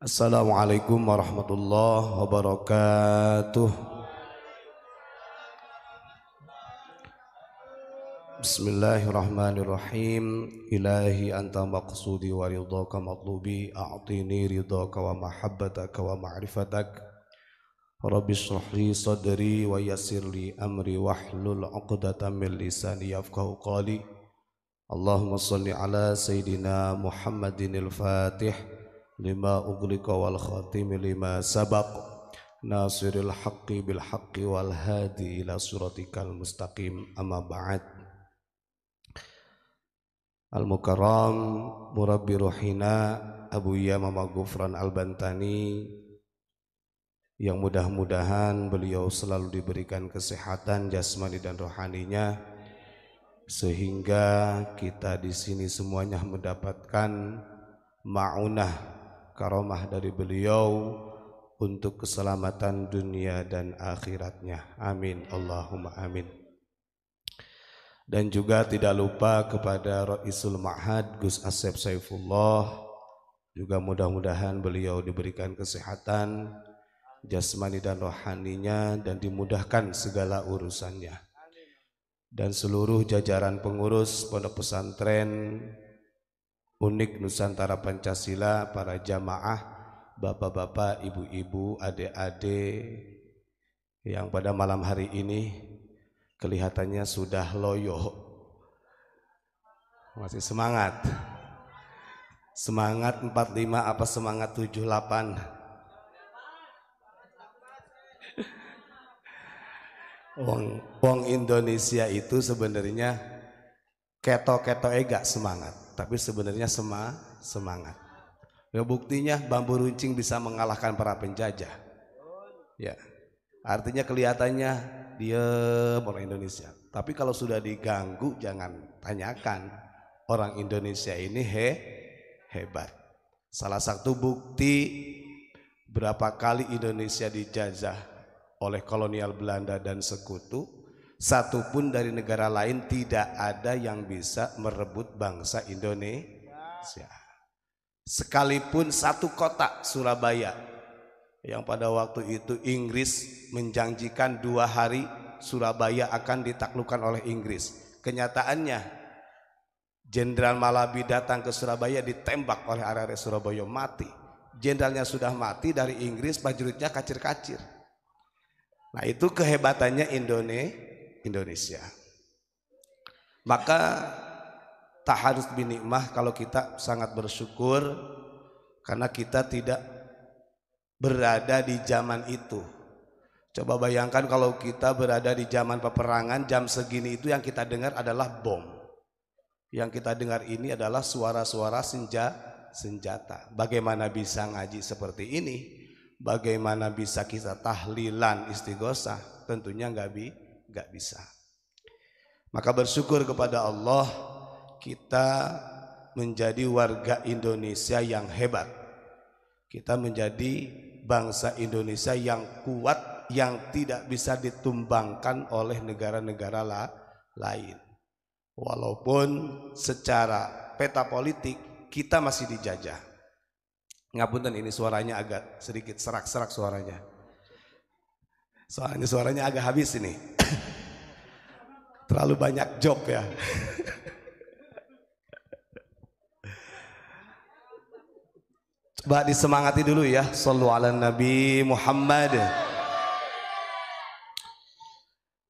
Assalamualaikum warahmatullahi wabarakatuh. Bismillahirrahmanirrahim. Ilahi anta maqsudi wa ridhaka matlubi, a'tini ridhaka wa mahabbataka wa ma'rifatak. Rabbi shrah li sadri wa yassir li amri wahlul 'uqdatam min lisani yafqahu qali. Allahumma shalli ala sayidina Muhammadinil Fatih lima ughliqa wal khatimi lima sabaq nasiril haqqi bil haqqi wal hadi ila siratikal mustaqim. Amma ba'd. Al mukarram murabbi ruhina Abuya Mama Ghufran Al-Bantani, yang mudah-mudahan beliau selalu diberikan kesehatan jasmani dan rohaninya, sehingga kita di sini semuanya mendapatkan ma'unah karamah dari beliau untuk keselamatan dunia dan akhiratnya. Amin Allahumma amin. Dan juga tidak lupa kepada Ra'isul Ma'had Gus Asep Saifullah, juga mudah-mudahan beliau diberikan kesehatan jasmani dan rohaninya dan dimudahkan segala urusannya. Dan seluruh jajaran pengurus Pondok Pesantren Unik Nusantara Pancasila, para jamaah, bapak-bapak, ibu-ibu, adik-adik yang pada malam hari ini kelihatannya sudah loyo, masih semangat. Semangat 45 apa semangat 78? Wong Indonesia itu sebenarnya keto-ketoe gak semangat, tapi sebenarnya semangat. Ya, buktinya bambu runcing bisa mengalahkan para penjajah. Ya, artinya kelihatannya diam orang Indonesia, tapi kalau sudah diganggu jangan tanyakan, orang Indonesia ini hebat. Salah satu bukti berapa kali Indonesia dijajah oleh kolonial Belanda dan sekutu, satupun dari negara lain tidak ada yang bisa merebut bangsa Indonesia. Sekalipun satu kota Surabaya, yang pada waktu itu Inggris menjanjikan 2 hari Surabaya akan ditaklukkan oleh Inggris. Kenyataannya Jenderal Malabi datang ke Surabaya, ditembak oleh arek-arek Surabaya, mati. Jenderalnya sudah mati, dari Inggris prajuritnya kacir-kacir. Nah, itu kehebatannya Indonesia. Maka tak harus binikmah kalau kita sangat bersyukur karena kita tidak berada di zaman itu. Coba bayangkan kalau kita berada di zaman peperangan, jam segini itu yang kita dengar adalah bom. Yang kita dengar ini adalah suara-suara senjata. Bagaimana bisa ngaji seperti ini? Bagaimana bisa kita tahlilan istighosah? Tentunya nggak bisa. Maka bersyukur kepada Allah, kita menjadi warga Indonesia yang hebat. Kita menjadi bangsa Indonesia yang kuat, yang tidak bisa ditumbangkan oleh negara-negara lain. Walaupun secara peta politik kita masih dijajah. Ngapunten, ini suaranya agak sedikit serak-serak suaranya. Soalnya suaranya agak habis ini. Terlalu banyak joke ya. Coba disemangati dulu ya. Shallu ala Nabi Muhammad.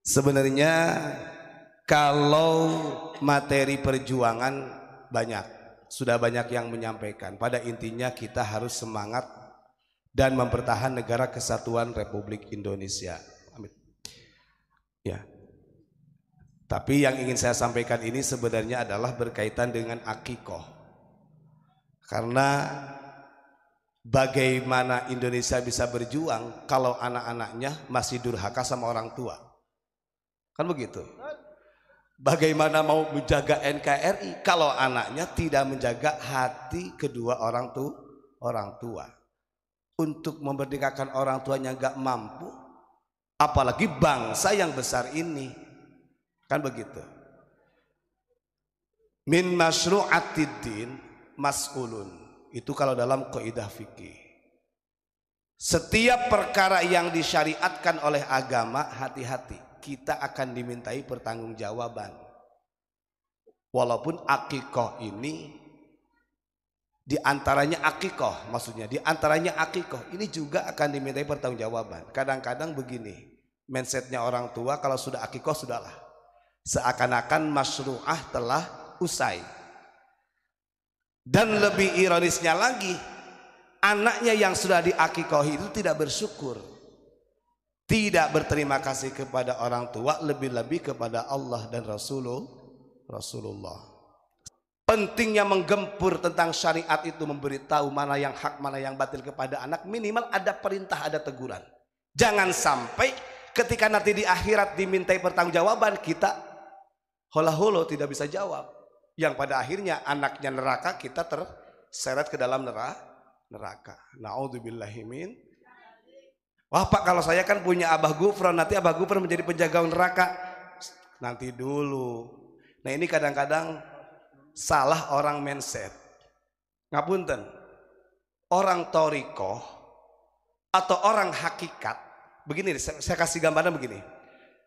Sebenarnya kalau materi perjuangan banyak, sudah banyak yang menyampaikan. Pada intinya kita harus semangat dan mempertahan negara kesatuan Republik Indonesia. Amin. Ya. Tapi yang ingin saya sampaikan ini sebenarnya adalah berkaitan dengan akikoh. Karena bagaimana Indonesia bisa berjuang kalau anak-anaknya masih durhaka sama orang tua? Kan begitu. Bagaimana mau menjaga NKRI kalau anaknya tidak menjaga hati kedua orang tua? Untuk memerdekakan orang tuanya gak mampu, apalagi bangsa yang besar ini. Kan begitu. Min masyru'atiddin mas'ulun. Itu kalau dalam kaidah fikih. Setiap perkara yang disyariatkan oleh agama, hati-hati, kita akan dimintai pertanggungjawaban. Walaupun akikoh ini diantaranya akikoh, maksudnya diantaranya akikoh ini juga akan dimintai pertanggungjawaban. Kadang-kadang begini, mindsetnya orang tua kalau sudah akikoh sudahlah, seakan-akan masyru'ah telah usai. Dan lebih ironisnya lagi, anaknya yang sudah diakikohi itu tidak bersyukur, tidak berterima kasih kepada orang tua, lebih-lebih kepada Allah dan Rasulullah. Pentingnya menggempur tentang syariat itu, memberitahu mana yang hak, mana yang batil kepada anak, minimal ada perintah, ada teguran. Jangan sampai ketika nanti di akhirat dimintai pertanggungjawaban, kita hola-holo tidak bisa jawab, yang pada akhirnya anaknya neraka, kita terseret ke dalam neraka. Naudzubillahimin. Wah Pak, kalau saya kan punya Abah Gufron, nanti Abah Gufron menjadi penjaga neraka. Nanti dulu. Nah ini kadang-kadang salah orang mindset. Ngapunten, orang torikoh atau orang hakikat, begini saya kasih gambaran begini.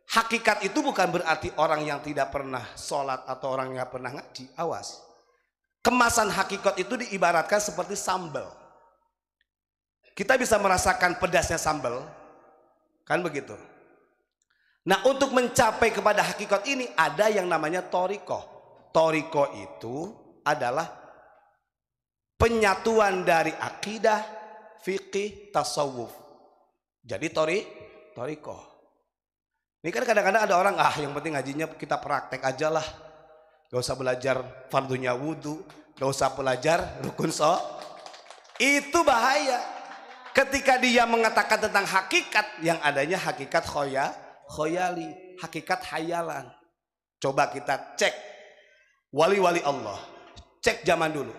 Hakikat itu bukan berarti orang yang tidak pernah sholat atau orang yang pernah ngaji. Awas, kemasan hakikat itu diibaratkan seperti sambal. Kita bisa merasakan pedasnya sambal, kan begitu. Nah untuk mencapai kepada hakikat ini ada yang namanya torikoh. Toriko itu adalah penyatuan dari akidah, fikih, tasawuf. Jadi toriko. Ini kan kadang-kadang ada orang, yang penting ngajinya kita praktek aja lah. Gak usah belajar fardunya wudhu, gak usah belajar rukun Itu bahaya. Ketika dia mengatakan tentang hakikat, yang adanya hakikat khoyali, hakikat hayalan. Coba kita cek wali-wali Allah, cek zaman dulu.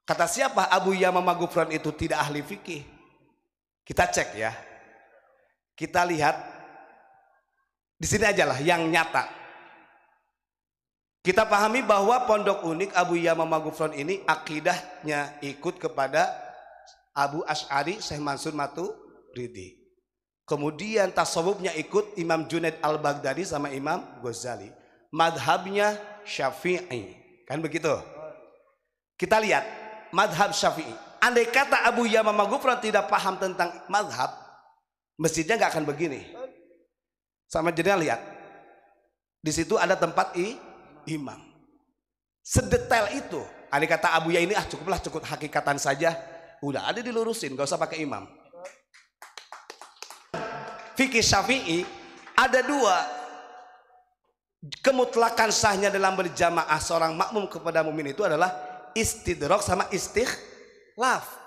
Kata siapa Abu Yamamah Gufron itu tidak ahli fikih? Kita cek ya. Kita lihat di sini aja lah yang nyata. Kita pahami bahwa Pondok Unik Abu Yamamah Gufron ini akidahnya ikut kepada Abu Asy'ari Syekh Mansur Maturidi. Kemudian tasawufnya ikut Imam Junaid Al-Baghdadi sama Imam Ghazali. Madhabnya Syafi'i, kan begitu. Kita lihat madhab Syafi'i. Andai kata Abu Yamamah Gufron tidak paham tentang madhab, masjidnya nggak akan begini. Sama jadinya lihat, di situ ada tempat imam. Sedetail itu. Andai kata Abu Ya ini cukuplah, cukup hakikatan saja, udah ada dilurusin, nggak usah pakai imam. Fikih Syafi'i ada dua. Kemutlakan sahnya dalam berjamaah seorang makmum kepada mukmin itu adalah istidrok sama istikhlaf.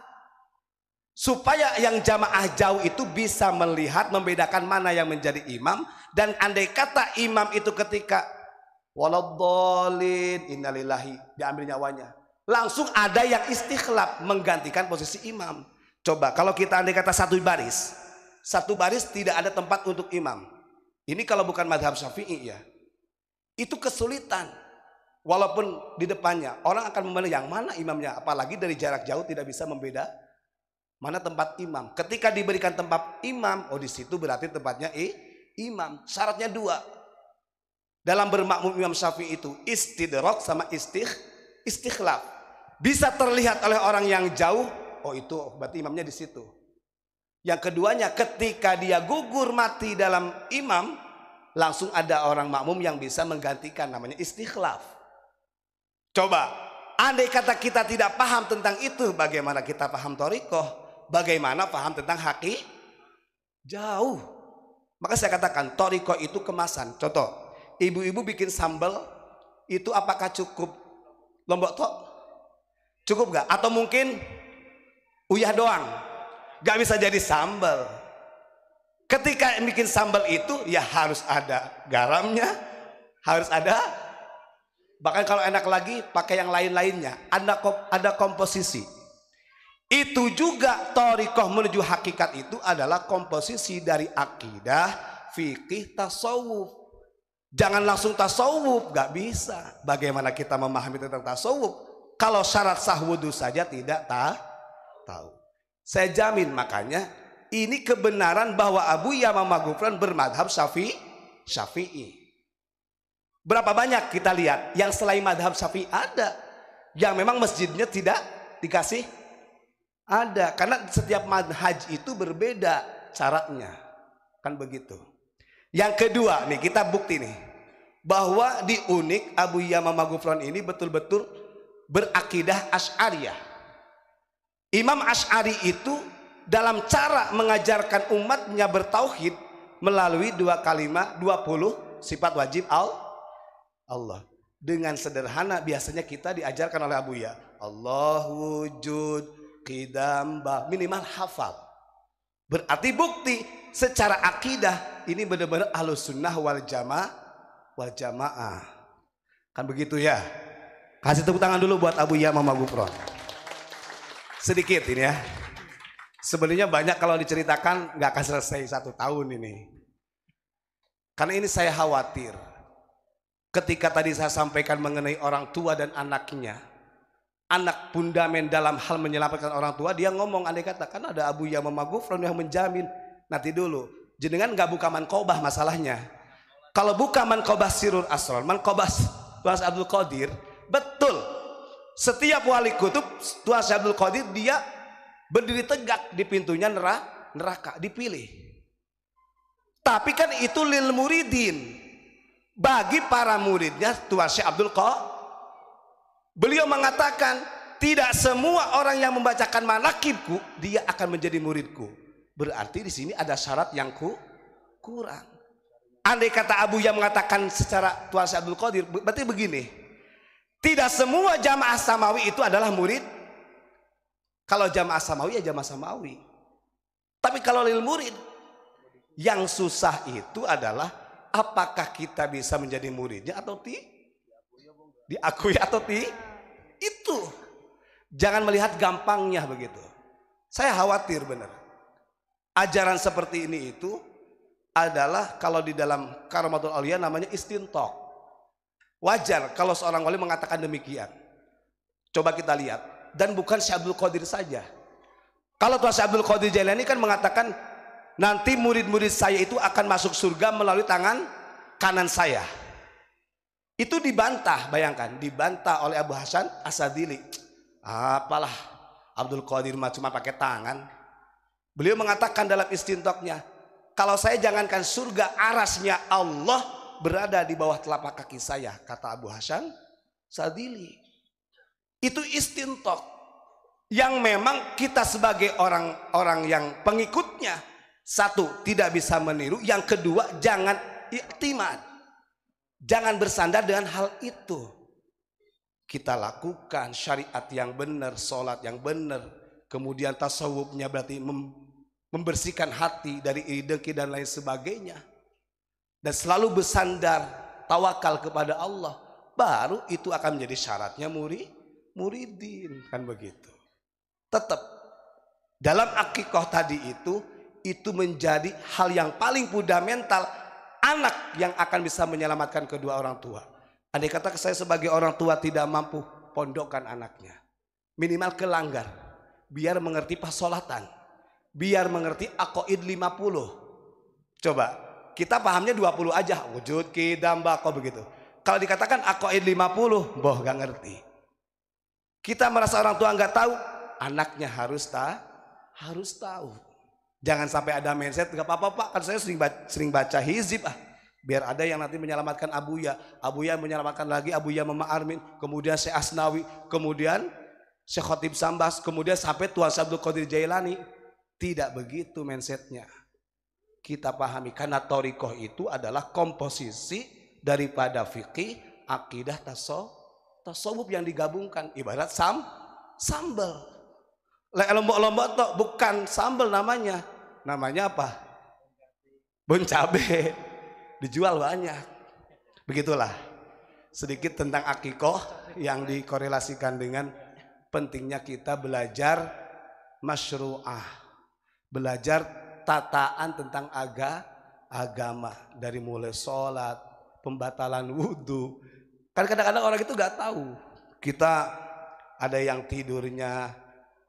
Supaya yang jamaah jauh itu bisa melihat, membedakan mana yang menjadi imam. Dan andai kata imam itu ketika waladhdallin innalillahi, diambil nyawanya, langsung ada yang istikhlaf menggantikan posisi imam. Coba kalau kita andai kata satu baris tidak ada tempat untuk imam. Ini kalau bukan madhab Syafi'i ya, itu kesulitan. Walaupun di depannya orang akan memilih yang mana imamnya, apalagi dari jarak jauh tidak bisa membeda mana tempat imam. Ketika diberikan tempat imam, di situ berarti tempatnya imam. Syaratnya dua dalam bermakmum Imam Syafi'i itu, istidrok sama istikhlaf. Bisa terlihat oleh orang yang jauh, itu berarti imamnya di situ. Yang keduanya, ketika dia gugur mati dalam imam, langsung ada orang makmum yang bisa menggantikan, namanya istikhlaf. Coba, andai kata kita tidak paham tentang itu, bagaimana kita paham thariqah? Bagaimana paham tentang haki? Jauh. Maka saya katakan thariqah itu kemasan. Contoh, ibu-ibu bikin sambal itu apakah cukup lombok tok? Cukup gak? Atau mungkin uyah doang? Gak bisa jadi sambal. Ketika bikin sambal itu ya harus ada garamnya, harus ada, bahkan kalau enak lagi pakai yang lain-lainnya, ada komposisi. Itu juga thariqah menuju hakikat itu adalah komposisi dari akidah, fikih, tasawuf. Jangan langsung tasawuf, gak bisa. Bagaimana kita memahami tentang tasawuf kalau syarat sah wudu saja tidak tahu? Saya jamin. Makanya ini kebenaran bahwa Abu Yamamah Ghufran bermadhab Syafi'i. Berapa banyak kita lihat yang selain madhab Syafi'i ada yang memang masjidnya tidak dikasih ada, karena setiap manhaj itu berbeda caranya, kan begitu. Yang kedua nih, kita bukti nih bahwa di Unik Abu Yamamah Ghufran ini betul-betul berakidah Asy'ariyah. Imam Asy'ari itu dalam cara mengajarkan umatnya bertauhid melalui 2 kalimat 20 sifat wajib Allah. Dengan sederhana biasanya kita diajarkan oleh Abu Ya, Allah wujud, qidam, minimal hafal. Berarti bukti secara akidah ini benar-benar Ahlus Sunnah wal Jamaah. Kan begitu ya. Kasih tepuk tangan dulu buat Abu Yamamah Ghufran. Sedikit ini ya. Sebenarnya banyak kalau diceritakan nggak akan selesai 1 tahun ini. Karena ini saya khawatir. Ketika tadi saya sampaikan mengenai orang tua dan anaknya, anak fundamen dalam hal menyelamatkan orang tua, dia ngomong andai kata kan ada Abu Yamamah Ghufran yang menjamin. Nanti dulu, jenengan nggak buka manqobah masalahnya. Kalau buka manqobah Sirrul Asrar, manqobah Tuan Abdul Qadir, betul. Setiap wali kutub Tuan Abdul Qadir dia berdiri tegak di pintunya neraka, dipilih. Tapi kan itu lil muridin. Bagi para muridnya Tuan Syekh Abdul Qadir, beliau mengatakan tidak semua orang yang membacakan manakibku dia akan menjadi muridku. Berarti di sini ada syarat yang kurang. Andai kata Abu yang mengatakan secara Tuan Syekh Abdul Qadir, berarti begini, tidak semua jamaah samawi itu adalah murid. Kalau jamaah samawi ya jamaah samawi. Tapi kalau lil murid, yang susah itu adalah apakah kita bisa menjadi muridnya atau diakui atau itu. Jangan melihat gampangnya begitu. Saya khawatir benar. Ajaran seperti ini itu adalah kalau di dalam Karamatul Auliya namanya istintok. Wajar kalau seorang wali mengatakan demikian. Coba kita lihat. Dan bukan Syekh Abdul Qadir saja. Kalau Tuan Syekh Abdul Qadir Jailani kan mengatakan nanti murid-murid saya itu akan masuk surga melalui tangan kanan saya. Itu dibantah, bayangkan, dibantah oleh Abu Hasan As-Sadili. Apalah Abdul Qadir mah cuma pakai tangan. Beliau mengatakan dalam istintoknya, kalau saya jangankan surga, arasnya Allah berada di bawah telapak kaki saya, kata Abu Hasan Sadili. Itu istintok yang memang kita sebagai orang-orang yang pengikutnya, satu, tidak bisa meniru. Yang kedua, jangan iktimad. Jangan bersandar dengan hal itu. Kita lakukan syariat yang benar, sholat yang benar. Kemudian tasawufnya berarti membersihkan hati dari iri dengki dan lain sebagainya. Dan selalu bersandar, tawakal kepada Allah. Baru itu akan menjadi syaratnya muridin. Kan begitu. Tetap dalam akikah tadi itu menjadi hal yang paling fundamental, anak yang akan bisa menyelamatkan kedua orang tua. Andai kata saya sebagai orang tua tidak mampu pondokkan anaknya, minimal kelanggar, biar mengerti pasolatan, biar mengerti aqaid 50. Coba kita pahamnya 20 aja, wujud qidam baqo begitu. Kalau dikatakan aqaid 50, boh gak ngerti. Kita merasa orang tua nggak tahu, anaknya harus tahu. Jangan sampai ada mindset nggak apa-apa Pak, kan saya sering baca hizib biar ada yang nanti menyelamatkan Abu Ya menyelamatkan lagi Abu Ya Mama Armin, kemudian Syekh Asnawi, kemudian Syekh Khatib Sambas, kemudian sampai Tuan Abdul Qadir Jailani. Tidak begitu mindsetnya. Kita pahami karena thariqah itu adalah komposisi daripada fikih, akidah, tasawuf yang digabungkan, ibarat sambal. Lombok-lombok toh bukan sambal namanya. Namanya apa? Bon cabe. Dijual banyak. Begitulah. Sedikit tentang akikoh yang dikorelasikan dengan pentingnya kita belajar masyru'ah. Belajar tataan tentang agama. Dari mulai sholat, pembatalan wudhu. Kan kadang-kadang orang itu gak tahu. Kita ada yang tidurnya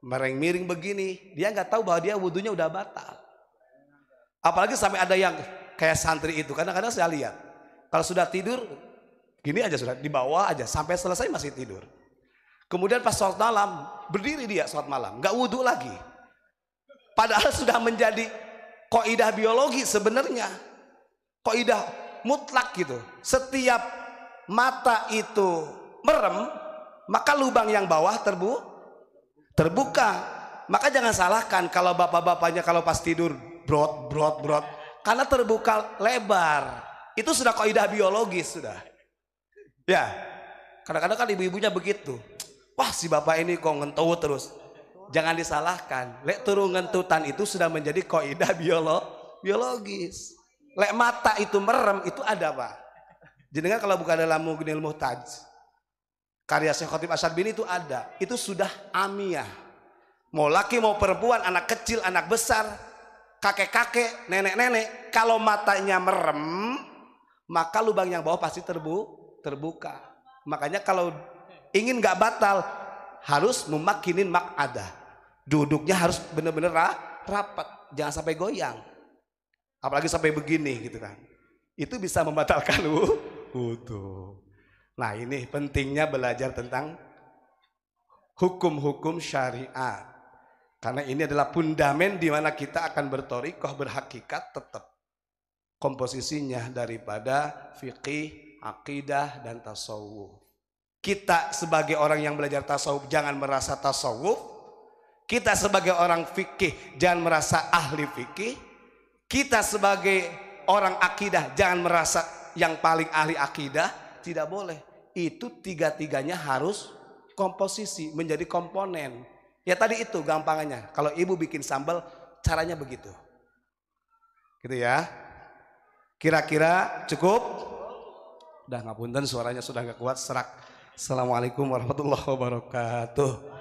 miring begini, dia nggak tahu bahwa dia wudhunya udah batal. Apalagi sampai ada yang kayak santri itu, kadang-kadang saya lihat kalau sudah tidur gini aja, sudah di bawah aja sampai selesai masih tidur. Kemudian pas sholat malam berdiri dia sholat malam, nggak wudhu lagi. Padahal sudah menjadi kaidah biologi sebenarnya, kaidah mutlak gitu. Setiap mata itu merem, maka lubang yang bawah terbuka. Maka jangan salahkan kalau bapak-bapaknya kalau pas tidur brot, karena terbuka lebar. Itu sudah kaidah biologis sudah. Ya, kadang-kadang kan ibu-ibunya begitu. Wah, si bapak ini kok ngentut terus. Jangan disalahkan. Lek turu ngentutan itu sudah menjadi kaidah biologis. Lek mata itu merem itu ada, Pak. Jenengan kalau bukan dalam Mughnil Muhtaj, karya Syekh Khatib Asy-Syadzili itu ada. Itu sudah amiyah. Mau laki mau perempuan, anak kecil, anak besar, kakek-kakek, nenek-nenek, kalau matanya merem, maka lubang yang bawah pasti terbuka. Makanya kalau ingin nggak batal, harus memakinin mak'adah. Duduknya harus benar-benar rapat, jangan sampai goyang. Apalagi sampai begini gitu kan. Itu bisa membatalkan wudhu. Nah, ini pentingnya belajar tentang hukum-hukum syariat. Karena ini adalah fundamen di mana kita akan berthariqah, berhakikat tetap komposisinya daripada fikih, akidah, dan tasawuf. Kita sebagai orang yang belajar tasawuf jangan merasa tasawuf. Kita sebagai orang fikih jangan merasa ahli fikih. Kita sebagai orang akidah jangan merasa yang paling ahli akidah. Tidak boleh. Itu tiga-tiganya harus komposisi, menjadi komponen. Ya tadi itu gampangannya. Kalau ibu bikin sambal caranya begitu. Gitu ya. Kira-kira cukup? Udah ngapunten, suaranya sudah gak kuat, serak. Assalamualaikum warahmatullahi wabarakatuh.